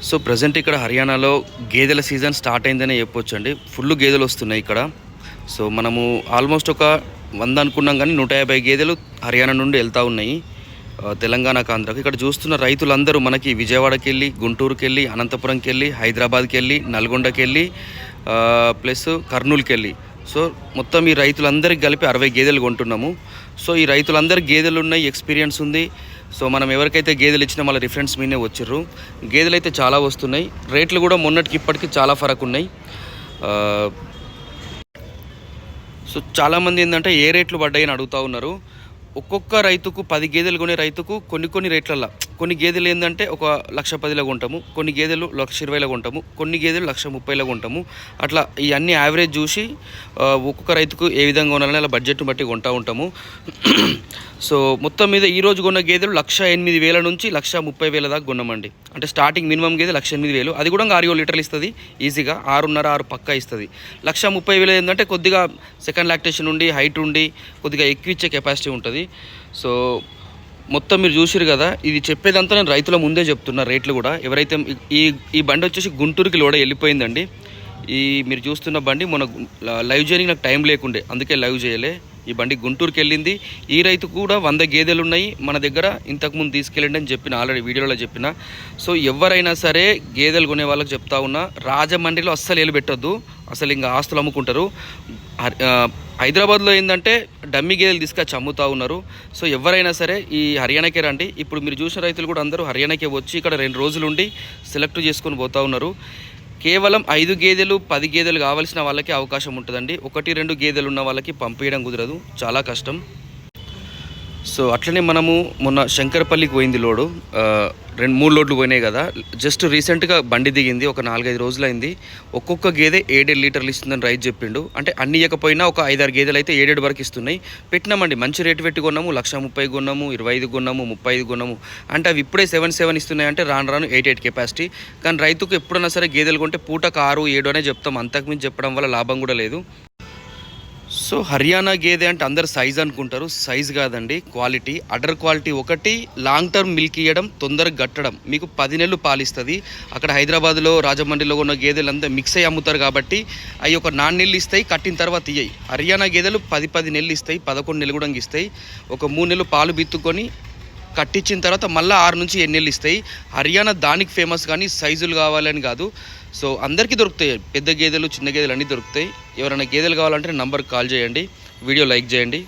So present ఇక్కడ హర్యానాలో గేదెల సీజన్ స్టార్ట్ అయిందనే చెప్పొచ్చు అండి. ఫుల్ గేదెలు వస్తున్నాయి ఇక్కడ. సో మనము ఆల్మోస్ట్ ఒక 100 అనుకున్నాం, కానీ 150 గేదెలు హర్యానా నుండి వెళ్తూ ఉన్నాయి తెలంగాణకు, ఆంధ్రాకు. ఇక్కడ చూస్తున్న రైతులందరూ మనకి విజయవాడకి వెళ్ళి, గుంటూరుకి వెళ్ళి, అనంతపురంకి వెళ్ళి, హైదరాబాద్కి వెళ్ళి, నల్గొండకి వెళ్ళి, ప్లస్ కర్నూలుకి వెళ్ళి, సో మొత్తం ఈ రైతులందరికీ కలిపి 60 గేదెలు కొంటున్నాము. సో ఈ రైతులందరికీ గేదెలు ఉన్నాయి, ఎక్స్పీరియన్స్ ఉంది. సో మనం ఎవరికైతే గేదెలు ఇచ్చినా వాళ్ళ రిఫరెన్స్ మీదే వచ్చిర్రు. గేదెలు అయితే చాలా వస్తున్నాయి. రేట్లు కూడా మొన్నటికి ఇప్పటికి చాలా ఫరక్ ఉన్నాయి. సో చాలామంది ఏంటంటే ఏ రేట్లు పడ్డాయని అడుగుతూ ఉన్నారు. ఒక్కొక్క రైతుకు 10 గేదెలు కొనే రైతుకు కొన్ని రేట్లల్లో, కొన్ని గేదెలు ఏంటంటే 1,10,000 కొంటాము, కొన్ని గేదెలు 1,20,000 కొంటాము, కొన్ని గేదెలు 1,30,000 కొంటాము. అట్లా ఇవన్నీ యావరేజ్ చూసి ఒక్కొక్క రైతుకు ఏ విధంగా కొనాలని అలా బడ్జెట్ని బట్టి కొంటూ ఉంటాము. సో మొత్తం మీద ఈరోజు కొన్న గేదెలు 1,08,000 నుంచి 1,30,000 దాకా కొన్నామండి. అంటే స్టార్టింగ్ మినిమం గేదె 1,08,000, అది కూడా 6 లీటర్లు ఇస్తుంది ఈజీగా, 6.5-6 పక్కా ఇస్తుంది. 1,30,000 ఏంటంటే కొద్దిగా సెకండ్ లాక్టేషన్ ఉండి, హైట్ ఉండి, కొద్దిగా ఎక్కువ ఇచ్చే కెపాసిటీ ఉంటుంది. సో మొత్తం మీరు చూసిరు కదా, ఇది చెప్పేదంతా నేను రైతుల ముందే చెప్తున్నా. రేట్లు కూడా ఎవరైతే ఈ బండి వచ్చేసి గుంటూరుకి లోడ వెళ్ళిపోయిందండి. ఈ మీరు చూస్తున్న బండి మొన్న లైవ్ చేయడానికి నాకు టైం లేకుండే, అందుకే లైవ్ చేయలే. ఈ బండి గుంటూరుకి వెళ్ళింది. ఈ రైతు కూడా 100 గేదెలు ఉన్నాయి మన దగ్గర, ఇంతకుముందు తీసుకెళ్ళండి అని చెప్పిన, ఆల్రెడీ వీడియోలో చెప్పిన. సో ఎవరైనా సరే గేదెలు కొనే వాళ్ళకి చెప్తా ఉన్నా, రాజమండ్రిలో అస్సలు ఏలు పెట్టొద్దు, అసలు ఇంకా ఆస్తులు అమ్ముకుంటారు. హైదరాబాద్లో ఏంటంటే డమ్మీ గేదెలు తీసుకొచ్చి అమ్ముతూ ఉన్నారు. సో ఎవరైనా సరే ఈ హర్యానాకే రండి. ఇప్పుడు మీరు చూసిన రైతులు కూడా అందరూ హర్యానాకే వచ్చి ఇక్కడ 2 రోజులు ఉండి సెలెక్ట్ చేసుకొని పోతూ ఉన్నారు. కేవలం 5 గేదెలు 10 గేదెలు కావాల్సిన వాళ్ళకి అవకాశం ఉంటుందండి. 1-2 గేదెలు ఉన్న వాళ్ళకి పంపించడం కుదరదు, చాలా కష్టం. సో అట్లనే మనము మొన్న శంకరపల్లికి పోయింది లోడు, 2-3 లోడ్లు పోయినాయి కదా. జస్ట్ రీసెంట్గా బండి దిగింది, ఒక 4-5 రోజులైంది. ఒక్కొక్క గేదె 7 లీటర్లు ఇస్తుందని రైతు చెప్పిండు. అంటే అన్ని ఇవ్వకపోయినా ఒక 5-6 గేదెలు అయితే 7 వరకు ఇస్తున్నాయి. పెట్టినామండి, మంచి రేటు పెట్టి కొన్నాము. 1,30,000 కొన్నాము, 25 కొన్నాము, 35 కొన్నాము. అంటే అవి ఇప్పుడే 7 ఇస్తున్నాయి, అంటే రాను 8 కెపాసిటీ. కానీ రైతుకు ఎప్పుడన్నా సరే గేదెలు కొంటే పూటకు 6-7 అనే చెప్తాం, అంతకుమించి చెప్పడం వల్ల లాభం కూడా లేదు. సో హర్యానా గేదె అంటే అందరు సైజ్ అనుకుంటారు, సైజ్ కాదండి, క్వాలిటీ. అడర్ క్వాలిటీ ఒకటి, లాంగ్ టర్మ్ మిల్క్ ఇవ్వడం, తొందరగా గట్టడం. మీకు 10 నెలలు పాలిస్తుంది. అక్కడ హైదరాబాద్లో, రాజమండ్రిలో ఉన్న గేదెలు అంతా మిక్స్ అయ్యి అమ్ముతారు కాబట్టి అవి ఒక 4 నెలలు ఇస్తాయి, కట్టిన తర్వాత ఇయ్యాయి. హర్యానా గేదెలు 10 నెలలు ఇస్తాయి, 11 నెలలు కూడా ఇస్తాయి. ఒక 3 నెలలు పాలు బిత్తుకొని కట్టించిన తర్వాత మళ్ళీ 6-8 నెలలు ఇస్తాయి. హర్యానా దానికి ఫేమస్, కానీ సైజులు కావాలని కాదు. సో అందరికీ దొరుకుతాయి, పెద్ద గేదెలు చిన్న గేదెలు అన్నీ దొరుకుతాయి. ఎవరైనా గేదెలు కావాలంటే నంబర్కి కాల్ చేయండి, వీడియో లైక్ చేయండి.